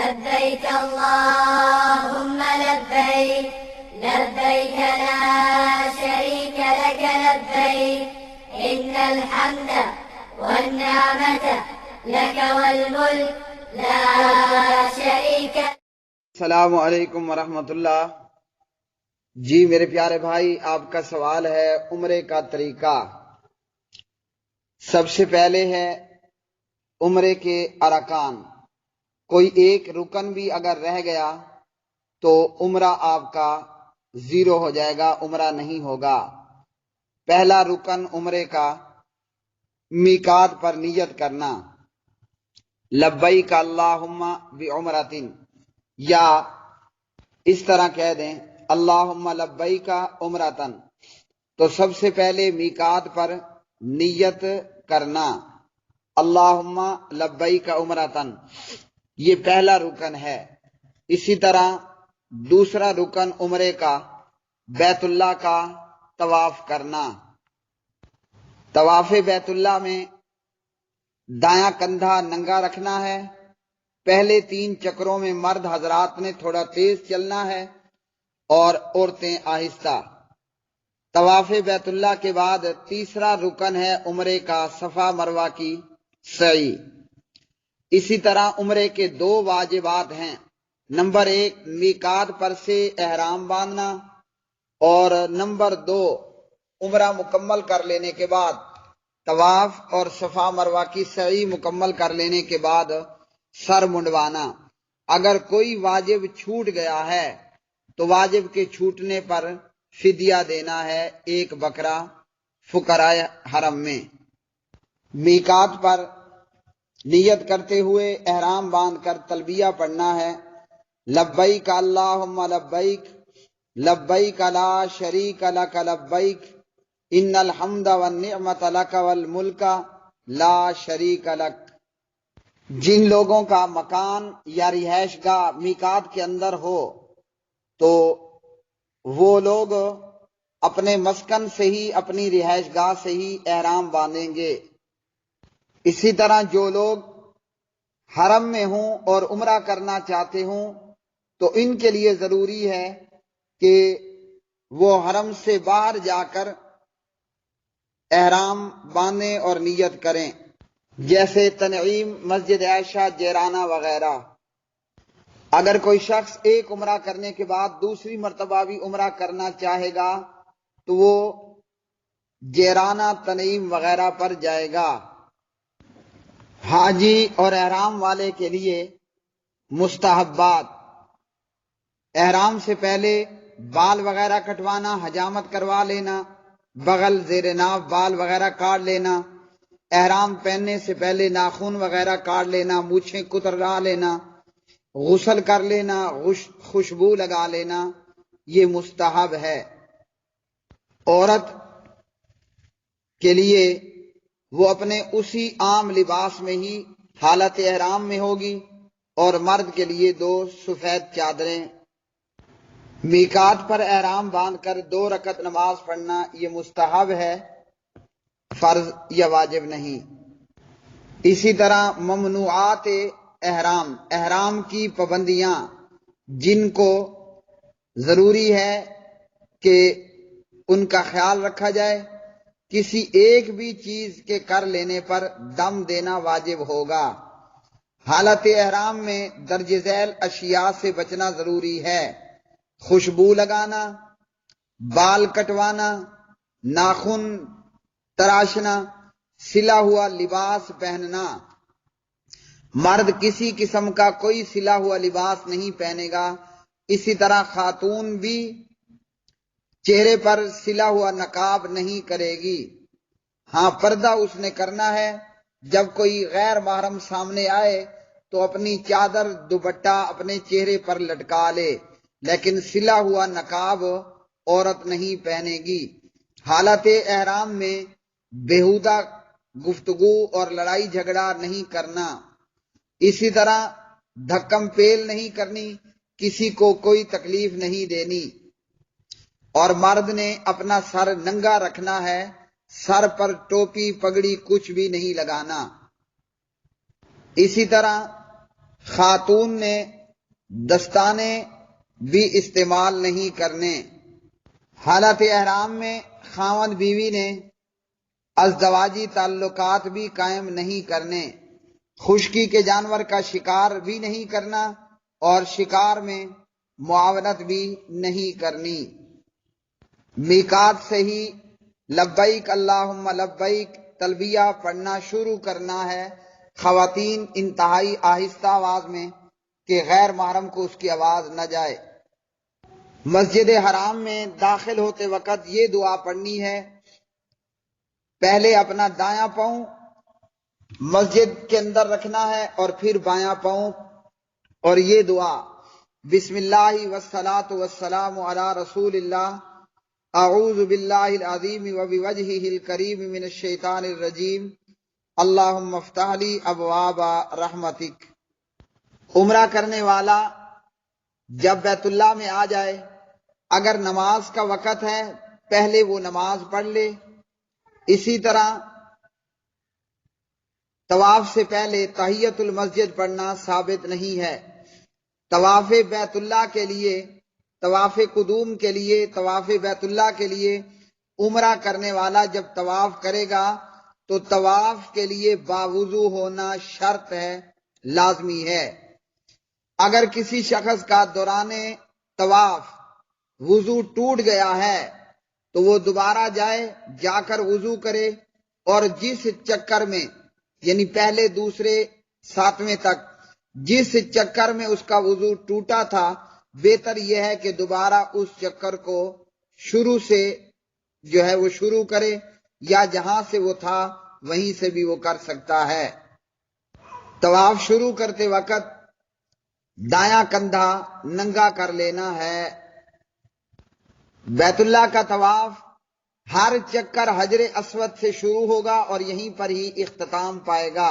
لبيك اللهم لبيك لبيك لا شريك لك لبيك إن الحمد والنعمة لك والملك لا شريك. السلام علیکم ورحمۃ اللہ. جی میرے پیارے بھائی، آپ کا سوال ہے عمرے کا طریقہ. سب سے پہلے ہے عمرے کے ارکان. کوئی ایک رکن بھی اگر رہ گیا تو عمرہ آپ کا زیرو ہو جائے گا، عمرہ نہیں ہوگا. پہلا رکن عمرے کا میقات پر نیت کرنا. لبیک اللہم بعمرۃ، یا اس طرح کہہ دیں اللہم لبیک عمرۃ. تو سب سے پہلے میقات پر نیت کرنا اللہم لبیک عمرۃ، یہ پہلا رکن ہے. اسی طرح دوسرا رکن عمرے کا بیت اللہ کا طواف کرنا. طواف بیت اللہ میں دایاں کندھا ننگا رکھنا ہے. پہلے 3 چکروں میں مرد حضرات نے تھوڑا تیز چلنا ہے اور عورتیں آہستہ. طواف بیت اللہ کے بعد تیسرا رکن ہے عمرے کا صفا مروہ کی سعی. اسی طرح عمرے کے 2 واجبات ہیں. نمبر 1 میقات پر سے احرام باندھنا، اور نمبر 2 عمرہ مکمل کر لینے کے بعد طواف اور صفا مروہ کی سعی مکمل کر لینے کے بعد سر منڈوانا. اگر کوئی واجب چھوٹ گیا ہے تو واجب کے چھوٹنے پر فدیہ دینا ہے 1 بکرا فقراء حرم میں. میقات پر نیت کرتے ہوئے احرام باندھ کر تلبیہ پڑھنا ہے. لبیک اللہم لبیک لبیک لا شریک لک لبیک ان الحمد والنعمت لک والملک لا شریک لک. جن لوگوں کا مکان یا رہائش گاہ میقات کے اندر ہو تو وہ لوگ اپنے مسکن سے ہی، اپنی رہائش گاہ سے ہی احرام باندھیں گے. اسی طرح جو لوگ حرم میں ہوں اور عمرہ کرنا چاہتے ہوں تو ان کے لیے ضروری ہے کہ وہ حرم سے باہر جا کر احرام باندھیں اور نیت کریں، جیسے تنعیم، مسجد عائشہ، جیرانہ وغیرہ. اگر کوئی شخص ایک عمرہ کرنے کے بعد دوسری مرتبہ بھی عمرہ کرنا چاہے گا تو وہ جیرانہ، تنعیم وغیرہ پر جائے گا. حاجی اور احرام والے کے لیے مستحبات: احرام سے پہلے بال وغیرہ کٹوانا، حجامت کروا لینا، بغل زیر ناف بال وغیرہ کاٹ لینا، احرام پہننے سے پہلے ناخن وغیرہ کاٹ لینا، مونچھیں کترا لینا، غسل کر لینا، خوشبو لگا لینا، یہ مستحب ہے. عورت کے لیے وہ اپنے اسی عام لباس میں ہی حالت احرام میں ہوگی، اور مرد کے لیے 2 سفید چادریں. میقات پر احرام باندھ کر 2 رکعت نماز پڑھنا یہ مستحب ہے، فرض یا واجب نہیں. اسی طرح ممنوعات احرام، احرام کی پابندیاں جن کو ضروری ہے کہ ان کا خیال رکھا جائے. کسی ایک بھی چیز کے کر لینے پر دم دینا واجب ہوگا. حالت احرام میں درج ذیل اشیاء سے بچنا ضروری ہے: خوشبو لگانا، بال کٹوانا، ناخن تراشنا، سلا ہوا لباس پہننا. مرد کسی قسم کا کوئی سلا ہوا لباس نہیں پہنے گا. اسی طرح خاتون بھی چہرے پر سلا ہوا نقاب نہیں کرے گی. ہاں، پردہ اس نے کرنا ہے. جب کوئی غیر محرم سامنے آئے تو اپنی چادر دوپٹہ اپنے چہرے پر لٹکا لے، لیکن سلا ہوا نقاب عورت نہیں پہنے گی. حالت احرام میں بیہودہ گفتگو اور لڑائی جھگڑا نہیں کرنا. اسی طرح دھکم پیل نہیں کرنی، کسی کو کوئی تکلیف نہیں دینی. اور مرد نے اپنا سر ننگا رکھنا ہے، سر پر ٹوپی پگڑی کچھ بھی نہیں لگانا. اسی طرح خاتون نے دستانے بھی استعمال نہیں کرنے۔ حالت احرام میں خاوند بیوی نے ازدواجی تعلقات بھی قائم نہیں کرنے، خشکی کے جانور کا شکار بھی نہیں کرنا اور شکار میں معاونت بھی نہیں کرنی۔ میقات سے ہی لبیک اللہم لبیک تلبیہ پڑھنا شروع کرنا ہے، خواتین انتہائی آہستہ آواز میں کہ غیر محرم کو اس کی آواز نہ جائے۔ مسجد حرام میں داخل ہوتے وقت یہ دعا پڑھنی ہے، پہلے اپنا دایاں پاؤں مسجد کے اندر رکھنا ہے اور پھر بایاں پاؤں، اور یہ دعا بسم اللہ والصلاة والسلام علی رسول اللہ، اعوذ باللہ العظیم وبوجہہ الکریم من الشیطان الرجیم، اللہم افتح لی ابواب رحمتک۔ عمرہ کرنے والا جب بیت اللہ میں آ جائے، اگر نماز کا وقت ہے پہلے وہ نماز پڑھ لے۔ اسی طرح طواف سے پہلے تحیۃ المسجد پڑھنا ثابت نہیں ہے۔ طواف بیت اللہ کے لیے، طواف قدوم کے لیے، طواف بیت اللہ کے لیے عمرہ کرنے والا جب طواف کرے گا تو طواف کے لیے باوضو ہونا شرط ہے، لازمی ہے۔ اگر کسی شخص کا دوران طواف وضو ٹوٹ گیا ہے تو وہ دوبارہ جا کر وضو کرے، اور جس چکر میں یعنی پہلے دوسرے ساتویں تک جس چکر میں اس کا وضو ٹوٹا تھا، بہتر یہ ہے کہ دوبارہ اس چکر کو شروع سے وہ شروع کرے، یا جہاں سے وہ تھا وہیں سے بھی وہ کر سکتا ہے۔ طواف شروع کرتے وقت دایاں کندھا ننگا کر لینا ہے۔ بیت اللہ کا طواف ہر چکر حجر اسود سے شروع ہوگا اور یہیں پر ہی اختتام پائے گا۔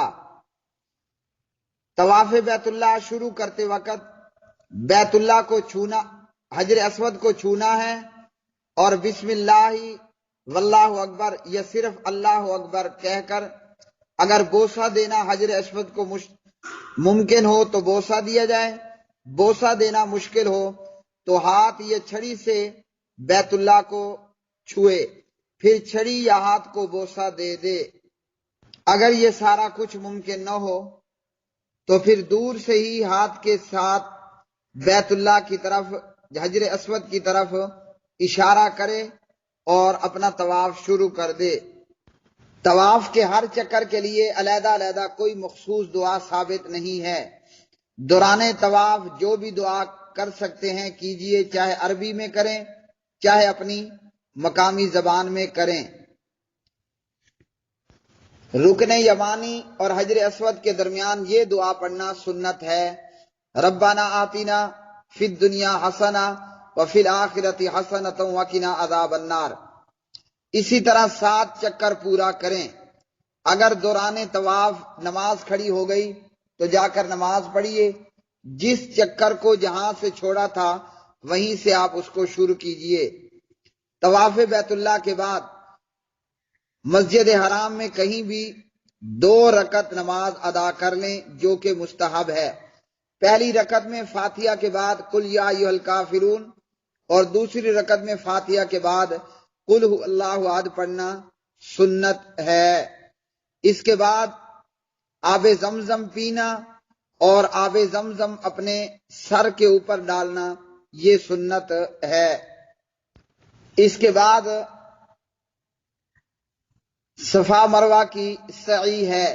طواف بیت اللہ شروع کرتے وقت بیت اللہ کو چھونا، حجر اسود کو چھونا ہے، اور بسم اللہ واللہ اکبر یا صرف اللہ اکبر کہہ کر، اگر بوسہ دینا حجر اسود کو ممکن ہو تو بوسہ دیا جائے، بوسہ دینا مشکل ہو تو ہاتھ یا چھڑی سے بیت اللہ کو چھوئے، پھر چھڑی یا ہاتھ کو بوسہ دے دے۔ اگر یہ سارا کچھ ممکن نہ ہو تو پھر دور سے ہی ہاتھ کے ساتھ بیت اللہ کی طرف، حجر اسود کی طرف اشارہ کرے اور اپنا طواف شروع کر دے۔ طواف کے ہر چکر کے لیے علیحدہ علیحدہ کوئی مخصوص دعا ثابت نہیں ہے۔ دوران طواف جو بھی دعا کر سکتے ہیں کیجئے، چاہے عربی میں کریں چاہے اپنی مقامی زبان میں کریں۔ رکن یمانی اور حجر اسود کے درمیان یہ دعا پڑھنا سنت ہے، ربنا آتنا فی الدنیا حسنہ وفی الآخرۃ حسنۃ وقنا عذاب النار۔ اسی طرح 7 چکر پورا کریں۔ اگر دوران طواف نماز کھڑی ہو گئی تو جا کر نماز پڑھیے، جس چکر کو جہاں سے چھوڑا تھا وہیں سے آپ اس کو شروع کیجئے۔ طواف بیت اللہ کے بعد مسجد حرام میں کہیں بھی 2 رکعت نماز ادا کر لیں، جو کہ مستحب ہے۔ پہلی رکعت میں فاتحہ کے بعد قل یا ایھا الکافرون، اور دوسری رکعت میں فاتحہ کے بعد قل ھو اللہ احد پڑھنا سنت ہے۔ اس کے بعد آب زمزم پینا اور آب زمزم اپنے سر کے اوپر ڈالنا یہ سنت ہے۔ اس کے بعد صفا مروہ کی سعی ہے۔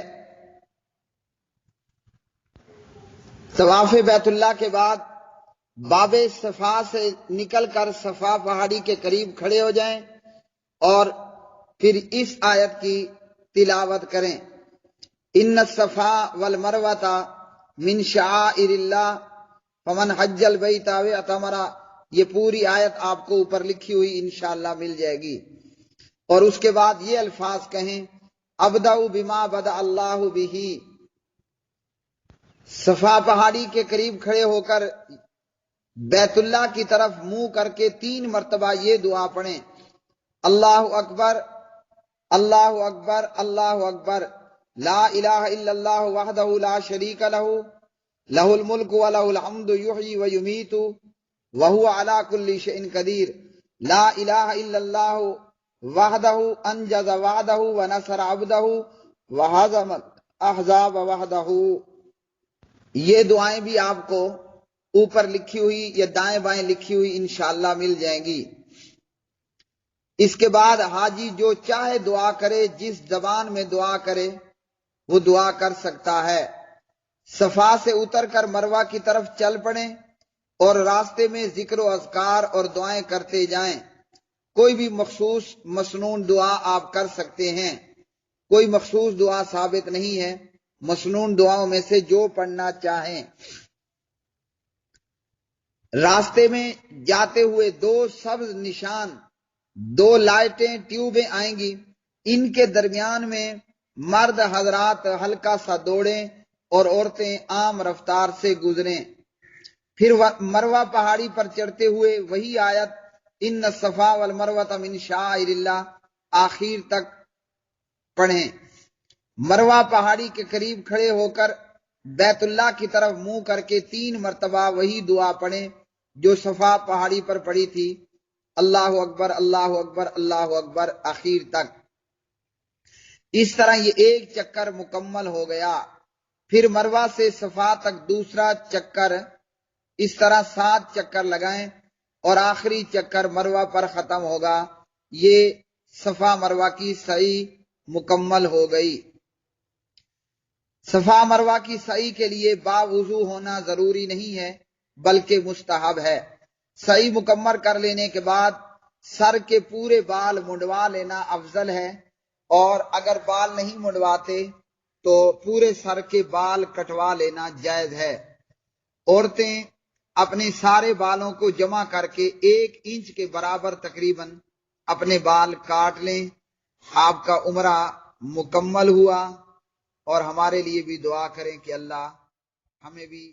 طواف بیت اللہ کے بعد باب صفا سے نکل کر صفا پہاڑی کے قریب کھڑے ہو جائیں اور پھر اس آیت کی تلاوت کریں، ان الصفا والمروۃ من شعائر اللہ فمن حج البیت او اعتمر۔ یہ پوری آیت آپ کو اوپر لکھی ہوئی انشاءاللہ مل جائے گی، اور اس کے بعد یہ الفاظ کہیں، ابدأ بما بدأ اللہ بہ۔ صفا پہاڑی کے قریب کھڑے ہو کر بیت اللہ کی طرف منہ کر کے 3 مرتبہ یہ دعا پڑھیں، اللہ اکبر اللہ اکبر اللہ اکبر، لا الہ الا اللہ وحدہ لا شریک لہ، لہ الملک و لہ الحمد یحیی و یمیت وہو علی کل شیء قدیر لا الہ الا اللہ وحدہ انجز وعدہ ونصر عبدہ وہزم الاحزاب وحدہ۔ یہ دعائیں بھی آپ کو اوپر لکھی ہوئی یا دائیں بائیں لکھی ہوئی انشاءاللہ مل جائیں گی۔ اس کے بعد حاجی جو چاہے دعا کرے، جس زبان میں دعا کرے وہ دعا کر سکتا ہے۔ صفا سے اتر کر مروہ کی طرف چل پڑیں اور راستے میں ذکر و اذکار اور دعائیں کرتے جائیں۔ کوئی بھی مخصوص مسنون دعا آپ کر سکتے ہیں، کوئی مخصوص دعا ثابت نہیں ہے، مسنون دعاؤں میں سے جو پڑھنا چاہیں۔ راستے میں جاتے ہوئے دو سبز نشان، دو لائٹیں ٹیوبیں آئیں گی، ان کے درمیان میں مرد حضرات ہلکا سا دوڑیں اور عورتیں عام رفتار سے گزریں۔ پھر مروہ پہاڑی پر چڑھتے ہوئے وہی آیت ان الصفا والمروۃ من شعائر اللہ آخر تک پڑھیں۔ مروہ پہاڑی کے قریب کھڑے ہو کر بیت اللہ کی طرف منہ کر کے 3 مرتبہ وہی دعا پڑھیں جو صفا پہاڑی پر پڑھی تھی، اللہ اکبر اللہ اکبر اللہ اکبر آخر تک۔ اس طرح یہ ایک چکر مکمل ہو گیا۔ پھر مروہ سے صفا تک دوسرا چکر، اس طرح 7 چکر لگائیں اور آخری چکر مروہ پر ختم ہوگا۔ یہ صفا مروہ کی سعی مکمل ہو گئی۔ صفا مروہ کی سعی کے لیے باوضو ہونا ضروری نہیں ہے بلکہ مستحب ہے۔ سعی مکمل کر لینے کے بعد سر کے پورے بال منڈوا لینا افضل ہے، اور اگر بال نہیں منڈواتے تو پورے سر کے بال کٹوا لینا جائز ہے۔ عورتیں اپنے سارے بالوں کو جمع کر کے 1 انچ کے برابر تقریباً اپنے بال کاٹ لیں۔ آپ کا عمرہ مکمل ہوا، اور ہمارے لیے بھی دعا کریں کہ اللہ ہمیں بھی